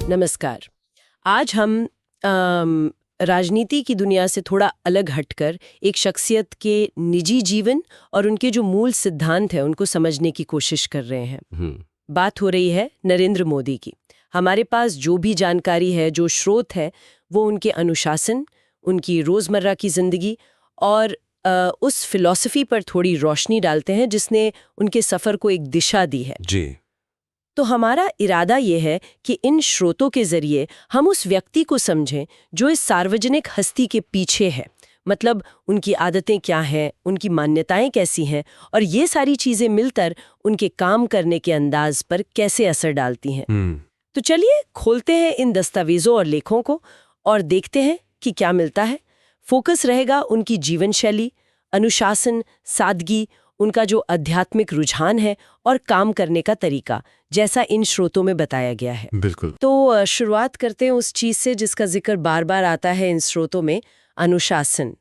नमस्कार। आज हम राजनीति की दुनिया से थोड़ा अलग हटकर एक शख्सियत के निजी जीवन और उनके जो मूल सिद्धांत हैं उनको समझने की कोशिश कर रहे हैं। बात हो रही है नरेंद्र मोदी की। हमारे पास जो भी जानकारी है, जो स्रोत है, वो उनके अनुशासन, उनकी रोज़मर्रा की ज़िंदगी और उस फिलॉसफी पर थोड़ी रोशनी डालते हैं जिसने उनके सफ़र को एक दिशा दी है। जी। तो हमारा इरादा ये है कि इन स्रोतों के जरिए हम उस व्यक्ति को समझें जो इस सार्वजनिक हस्ती के पीछे है। मतलब उनकी आदतें क्या हैं, उनकी मान्यताएं कैसी हैं और ये सारी चीजें मिलकर उनके काम करने के अंदाज पर कैसे असर डालती हैं। तो चलिए खोलते हैं इन दस्तावेजों और लेखों को और देखते हैं कि क्या मिलता है। फोकस रहेगा उनकी जीवन शैली, अनुशासन, सादगी, उनका जो आध्यात्मिक रुझान है और काम करने का तरीका, जैसा इन स्रोतों में बताया गया है। बिल्कुल। तो शुरुआत करते हैं उस चीज से जिसका जिक्र बार बार आता है इन स्रोतों में, अनुशासन।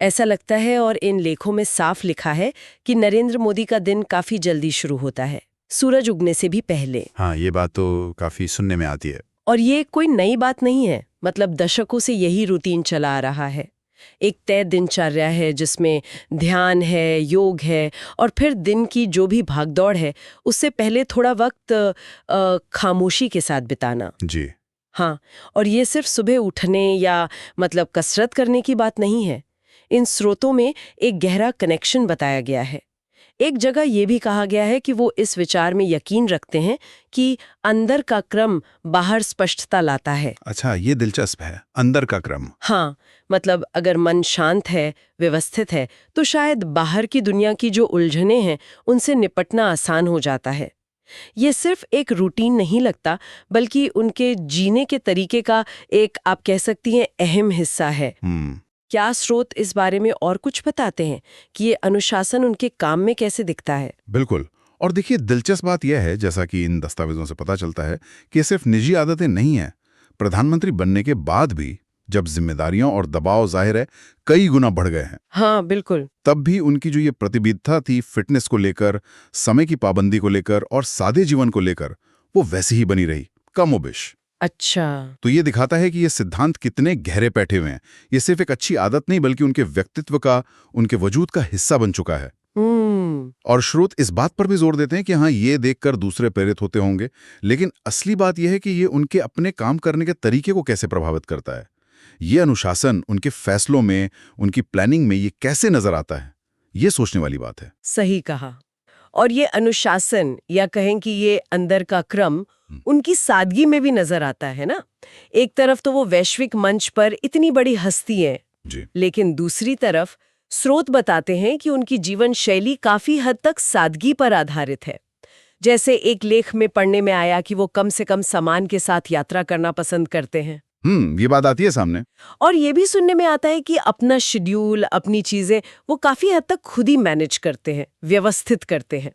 ऐसा लगता है और इन लेखों में साफ लिखा है कि नरेंद्र मोदी का दिन काफी जल्दी शुरू होता है, सूरज उगने से भी पहले। हाँ, ये बात तो काफी सुनने में आती है। और ये कोई नई बात नहीं है, मतलब दशकों से यही रूटीन चला आ रहा है। एक तय दिनचर्या है जिसमें ध्यान है, योग है और फिर दिन की जो भी भागदौड़ है उससे पहले थोड़ा वक्त खामोशी के साथ बिताना। जी। हाँ, और ये सिर्फ सुबह उठने या मतलब कसरत करने की बात नहीं है। इन स्रोतों में एक गहरा कनेक्शन बताया गया है। एक जगह ये भी कहा गया है कि वो इस विचार में यकीन रखते हैं कि अंदर का क्रम बाहर स्पष्टता लाता है। अच्छा, ये दिलचस्प है, अंदर का क्रम। हाँ, मतलब अगर मन शांत है, व्यवस्थित है, तो शायद बाहर की दुनिया की जो उलझनें हैं उनसे निपटना आसान हो जाता है। ये सिर्फ एक रूटीन नहीं लगता, बल्कि उनके जीने के तरीके का एक, आप कह सकती हैं, अहम हिस्सा है। क्या स्रोत इस बारे में और कुछ बताते हैं कि ये अनुशासन उनके काम में कैसे दिखता है? बिल्कुल। और देखिए, दिलचस्प बात यह है, जैसा कि इन दस्तावेजों से पता चलता है, कि ये सिर्फ निजी आदतें नहीं हैं। प्रधानमंत्री बनने के बाद भी जब जिम्मेदारियों और दबाव जाहिर है कई गुना बढ़ गए हैं, हाँ बिल्कुल, तब भी उनकी जो ये प्रतिबद्धता थी फिटनेस को लेकर, समय की पाबंदी को लेकर और सादे जीवन को लेकर, वो वैसी ही बनी रही, कमोबेश। अच्छा। तो ये दिखाता है कि ये सिद्धांत कितने गहरे बैठे हुए हैं। ये सिर्फ एक अच्छी आदत नहीं, बल्कि उनके व्यक्तित्व का, उनके वजूद का हिस्सा बन चुका है। और स्रोत इस बात पर भी जोर देते हैं कि हाँ, ये देखकर दूसरे प्रेरित होते होंगे, लेकिन असली बात यह है कि ये उनके अपने काम करने के तरीके को कैसे प्रभावित करता है। ये अनुशासन उनके फैसलों में, उनकी प्लानिंग में ये कैसे नजर आता है, ये सोचने वाली बात है। सही कहा। और ये अनुशासन, या कहें कि ये अंदर का क्रम, उनकी सादगी में भी नजर आता है ना। एक तरफ तो वो वैश्विक मंच पर इतनी बड़ी हस्ती है जी। लेकिन दूसरी तरफ स्रोत बताते हैं कि उनकी जीवन शैली काफी हद तक सादगी पर आधारित है। जैसे एक लेख में पढ़ने में आया कि वो कम से कम सामान के साथ यात्रा करना पसंद करते हैं। ये बात आती है सामने। और ये भी सुनने में आता है कि अपना शेड्यूल, अपनी चीजें वो काफी हद तक खुद ही मैनेज करते हैं, व्यवस्थित करते हैं।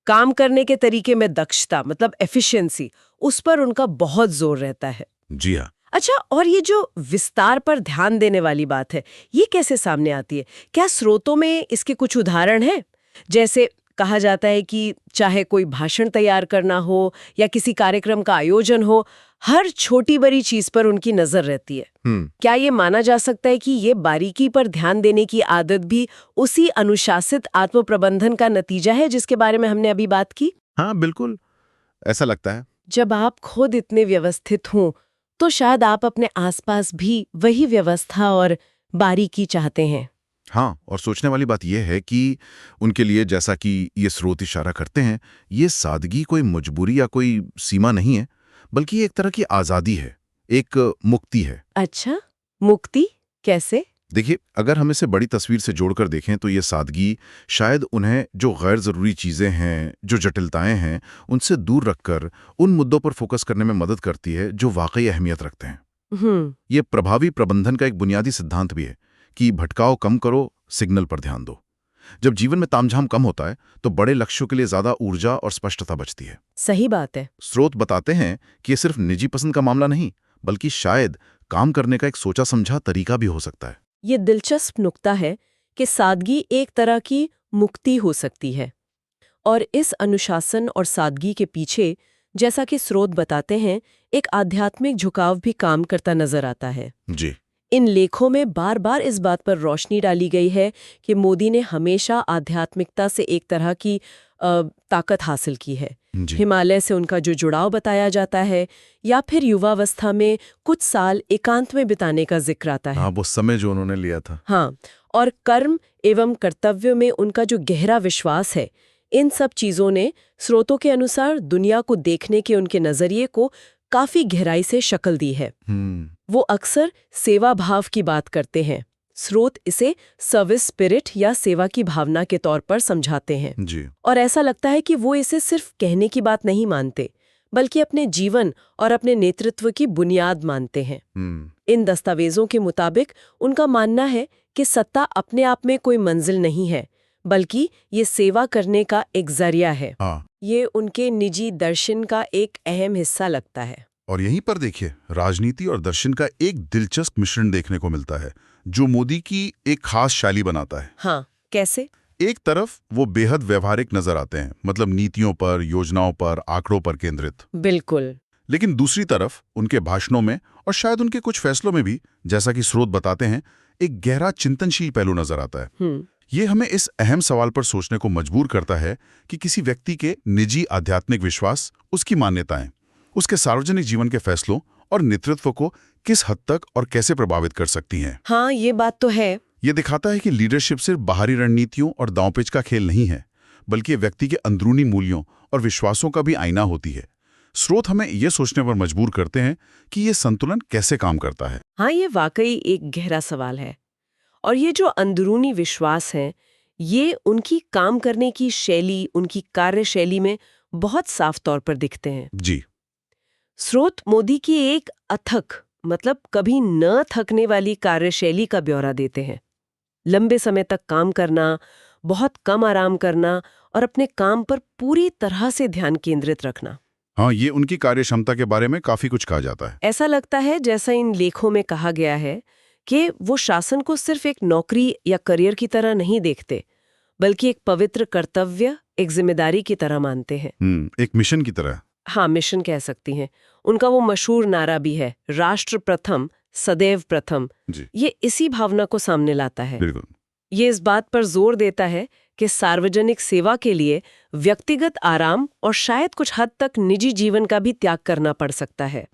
काम करने के तरीके में दक्षता, मतलब एफिशिएंसी, उस पर उनका बहुत जोर रहता है। जी हाँ। अच्छा, और ये जो विस्तार पर ध्यान देने वाली बात है, ये कैसे सामने आती है? क्या स्रोतों में इसके कुछ उदाहरण हैं? जैसे कहा जाता है कि चाहे कोई भाषण तैयार करना हो या किसी कार्यक्रम का आयोजन हो, हर छोटी बड़ी चीज पर उनकी नजर रहती है। क्या ये माना जा सकता है कि ये बारीकी पर ध्यान देने की आदत भी उसी अनुशासित आत्म प्रबंधन का नतीजा है जिसके बारे में हमने अभी बात की? हाँ, बिल्कुल ऐसा लगता है। जब आप खुद इतने व्यवस्थित हों, तो शायद आप अपने आसपास भी वही व्यवस्था और बारीकी चाहते हैं। हाँ, और सोचने वाली बात यह है कि उनके लिए, जैसा कि ये स्रोत इशारा करते हैं, ये सादगी कोई मजबूरी या कोई सीमा नहीं है, बल्कि ये एक तरह की आज़ादी है, एक मुक्ति है। अच्छा, मुक्ति कैसे? देखिए, अगर हम इसे बड़ी तस्वीर से जोड़कर देखें तो ये सादगी शायद उन्हें जो गैर ज़रूरी चीज़ें हैं, जो जटिलताएं हैं, उनसे दूर रखकर उन मुद्दों पर फोकस करने में मदद करती है जो वाकई अहमियत रखते हैं। ये प्रभावी प्रबंधन का एक बुनियादी सिद्धांत भी है कि भटकाव कम करो, सिग्नल पर ध्यान दो। जब जीवन में तामझाम कम होता है तो बड़े लक्ष्यों के लिए ज्यादा ऊर्जा और स्पष्टता बचती है। सही बात है। स्रोत बताते हैं कि ये सिर्फ निजी पसंद का मामला नहीं, बल्कि शायद काम करने का एक सोचा समझा तरीका भी हो सकता है। ये दिलचस्प नुक्ता है कि सादगी एक तरह की मुक्ति हो सकती है, और इस अनुशासन और सादगी के पीछे जैसा कि स्रोत बताते हैं, एक आध्यात्मिक झुकाव भी काम करता नजर आता है। जी। इन लेखों में बार बार इस बात पर रोशनी डाली गई है कि मोदी ने हमेशा आध्यात्मिकता से एक तरह की ताकत हासिल की है। जी। हिमालय से उनका जो जुड़ाव बताया जाता है, या फिर युवावस्था में कुछ साल एकांत में बिताने का जिक्र आता है। हाँ, वो समय जो उन्होंने लिया था। हाँ, और कर्म एवं कर्तव्य में उनका जो गहरा विश्वास है, इन सब चीजों ने स्रोतों के अनुसार दुनिया को देखने के उनके नजरिए को काफी गहराई से शक्ल दी है। वो अक्सर सेवा भाव की बात करते हैं। स्रोत इसे सर्विस स्पिरिट या सेवा की भावना के तौर पर समझाते हैं। जी। और ऐसा लगता है कि वो इसे सिर्फ कहने की बात नहीं मानते, बल्कि अपने जीवन और अपने नेतृत्व की बुनियाद मानते हैं। इन दस्तावेजों के मुताबिक उनका मानना है कि सत्ता अपने आप में कोई मंजिल नहीं है, बल्कि ये सेवा करने का एक जरिया है। ये उनके निजी दर्शन का एक अहम हिस्सा लगता है। और यहीं पर देखिए, राजनीति और दर्शन का एक दिलचस्प मिश्रण देखने को मिलता है, जो मोदी की एक खास शैली बनाता है। हाँ, कैसे? एक तरफ वो बेहद व्यवहारिक नजर आते हैं, मतलब नीतियों पर, योजनाओं पर, आंकड़ों पर केंद्रित। बिल्कुल। लेकिन दूसरी तरफ उनके भाषणों में और शायद उनके कुछ फैसलों में भी, जैसा कि स्रोत बताते हैं, एक गहरा चिंतनशील पहलू नजर आता है। ये हमें इस अहम सवाल पर सोचने को मजबूर करता है कि किसी व्यक्ति के निजी आध्यात्मिक विश्वास, उसकी मान्यताएं, उसके सार्वजनिक जीवन के फैसलों और नेतृत्व को किस हद तक और कैसे प्रभावित कर सकती हैं। हाँ, ये बात तो है। ये दिखाता है कि लीडरशिप सिर्फ बाहरी रणनीतियों और दांवपेच का खेल नहीं है, बल्कि व्यक्ति के अंदरूनी मूल्यों और विश्वासों का भी आईना होती है। स्रोत हमें ये सोचने पर मजबूर करते हैं कि ये संतुलन कैसे काम करता है। हाँ, ये वाकई एक गहरा सवाल है। और ये जो अंदरूनी विश्वास हैं, ये उनकी काम करने की शैली, उनकी कार्यशैली में बहुत साफ तौर पर दिखते हैं। जी। स्रोत मोदी की एक अथक, मतलब कभी न थकने वाली कार्यशैली का ब्यौरा देते हैं। लंबे समय तक काम करना, बहुत कम आराम करना और अपने काम पर पूरी तरह से ध्यान केंद्रित रखना। हाँ, ये उनकी कार्यक्षमता के बारे में काफी कुछ कहा जाता है। ऐसा लगता है, जैसा इन लेखों में कहा गया है, कि वो शासन को सिर्फ एक नौकरी या करियर की तरह नहीं देखते, बल्कि एक पवित्र कर्तव्य, एक जिम्मेदारी की तरह मानते हैं। एक मिशन की तरह। हाँ, मिशन कह सकती हैं। उनका वो मशहूर नारा भी है, राष्ट्र प्रथम, सदैव प्रथम। ये इसी भावना को सामने लाता है। बिल्कुल। ये इस बात पर जोर देता है कि सार्वजनिक सेवा के लिए व्यक्तिगत आराम और शायद कुछ हद तक निजी जीवन का भी त्याग करना पड़ सकता है।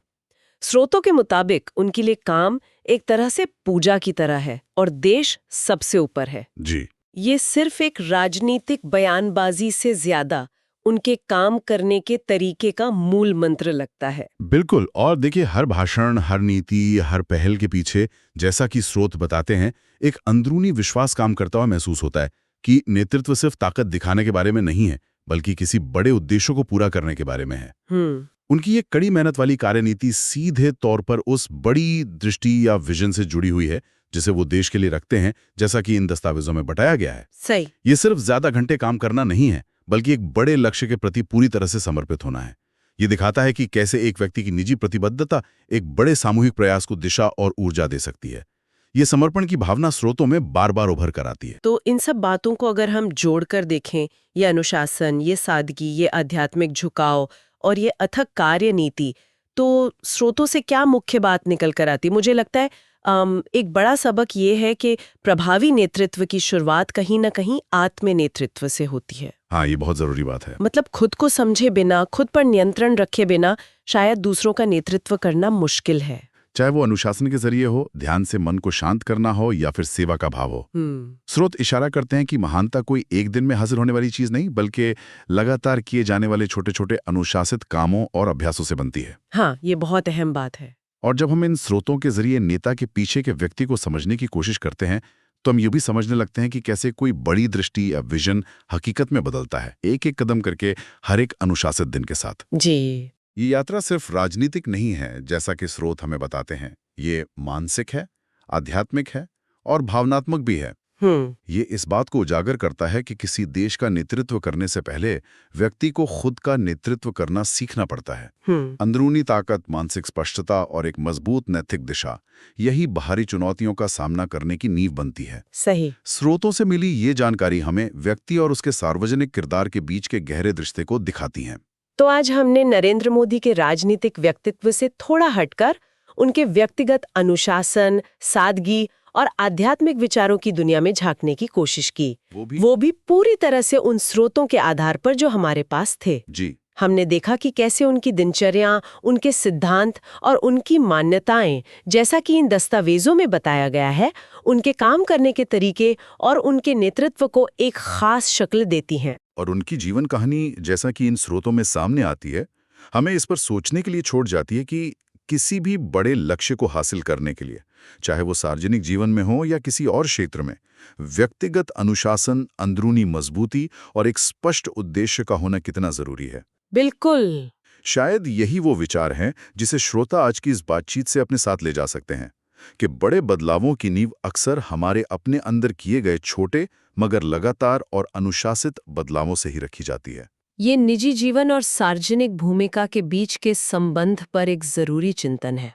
स्रोतों के मुताबिक उनके लिए काम एक तरह से पूजा की तरह है और देश सबसे ऊपर है। जी। ये सिर्फ एक राजनीतिक बयानबाजी से ज्यादा उनके काम करने के तरीके का मूल मंत्र लगता है। बिल्कुल। और देखिए, हर भाषण, हर नीति, हर पहल के पीछे, जैसा कि स्रोत बताते हैं, एक अंदरूनी विश्वास काम करता हुआ महसूस होता है कि नेतृत्व सिर्फ ताकत दिखाने के बारे में नहीं है, बल्कि किसी बड़े उद्देश्यों को पूरा करने के बारे में है। उनकी ये कड़ी मेहनत वाली कार्यनीति सीधे तौर पर उस बड़ी दृष्टि या विजन से जुड़ी हुई है जिसे वो देश के लिए रखते हैं, जैसा कि इन दस्तावेजों में बताया गया है। सही। ये सिर्फ ज्यादा घंटे काम करना नहीं है, बल्कि एक बड़े लक्ष्य के प्रति पूरी तरह से समर्पित होना है। ये दिखाता है कि कैसे एक व्यक्ति की निजी प्रतिबद्धता एक बड़े सामूहिक प्रयास को दिशा और ऊर्जा दे सकती है। ये समर्पण की भावना स्रोतों में बार बार उभर कर आती है। तो इन सब बातों को अगर हम जोड़कर देखें, ये अनुशासन, ये सादगी, ये आध्यात्मिक झुकाव और ये अथक कार्य नीति, तो स्रोतों से क्या मुख्य बात निकल कर आती? मुझे लगता है एक बड़ा सबक ये है कि प्रभावी नेतृत्व की शुरुआत कहीं ना कहीं आत्म नेतृत्व से होती है। हाँ, ये बहुत जरूरी बात है। मतलब खुद को समझे बिना, खुद पर नियंत्रण रखे बिना शायद दूसरों का नेतृत्व करना मुश्किल है। चाहे वो अनुशासन के जरिए हो, ध्यान से मन को शांत करना हो, या फिर सेवा का भाव हो। स्रोत इशारा करते हैं कि महानता कोई एक दिन में हासिल होने वाली चीज नहीं, बल्कि लगातार किए जाने वाले छोटे छोटे अनुशासित कामों और अभ्यासों से बनती है। हाँ, ये बहुत अहम बात है। और जब हम इन स्रोतों के जरिए नेता के पीछे के व्यक्ति को समझने की कोशिश करते हैं, तो हम ये भी समझने लगते हैं कि कैसे कोई बड़ी दृष्टि या विजन हकीकत में बदलता है, एक एक कदम करके, हर एक अनुशासित दिन के साथ। जी। ये यात्रा सिर्फ राजनीतिक नहीं है, जैसा कि स्रोत हमें बताते हैं। ये मानसिक है, आध्यात्मिक है और भावनात्मक भी है। ये इस बात को उजागर करता है कि किसी देश का नेतृत्व करने से पहले व्यक्ति को खुद का नेतृत्व करना सीखना पड़ता है। अंदरूनी ताकत, मानसिक स्पष्टता और एक मजबूत नैतिक दिशा, यही बाहरी चुनौतियों का सामना करने की नींव बनती है। सही। स्रोतों से मिली ये जानकारी हमें व्यक्ति और उसके सार्वजनिक किरदार के बीच के गहरे रिश्ते को दिखाती है। तो आज हमने नरेंद्र मोदी के राजनीतिक व्यक्तित्व से थोड़ा हटकर उनके व्यक्तिगत अनुशासन, सादगी और आध्यात्मिक विचारों की दुनिया में झांकने की कोशिश की। वो भी पूरी तरह से उन स्रोतों के आधार पर जो हमारे पास थे। जी। हमने देखा कि कैसे उनकी दिनचर्या, उनके सिद्धांत और उनकी मान्यताएं, जैसा कि इन दस्तावेजों में बताया गया है, उनके काम करने के तरीके और उनके नेतृत्व को एक खास शक्ल देती हैं। और उनकी जीवन कहानी, जैसा कि इन स्रोतों में सामने आती है, हमें इस पर सोचने के लिए छोड़ जाती है कि किसी भी बड़े लक्ष्य को हासिल करने के लिए, चाहे वो सार्वजनिक जीवन में हो या किसी और क्षेत्र में, व्यक्तिगत अनुशासन, अंदरूनी मजबूती और एक स्पष्ट उद्देश्य का होना कितना जरूरी है। बिल्कुल। शायद यही वो विचार हैं जिसे श्रोता आज की इस बातचीत से अपने साथ ले जा सकते हैं कि बड़े बदलावों की नींव अक्सर हमारे अपने अंदर किए गए छोटे मगर लगातार और अनुशासित बदलावों से ही रखी जाती है। ये निजी जीवन और सार्वजनिक भूमिका के बीच के संबंध पर एक जरूरी चिंतन है।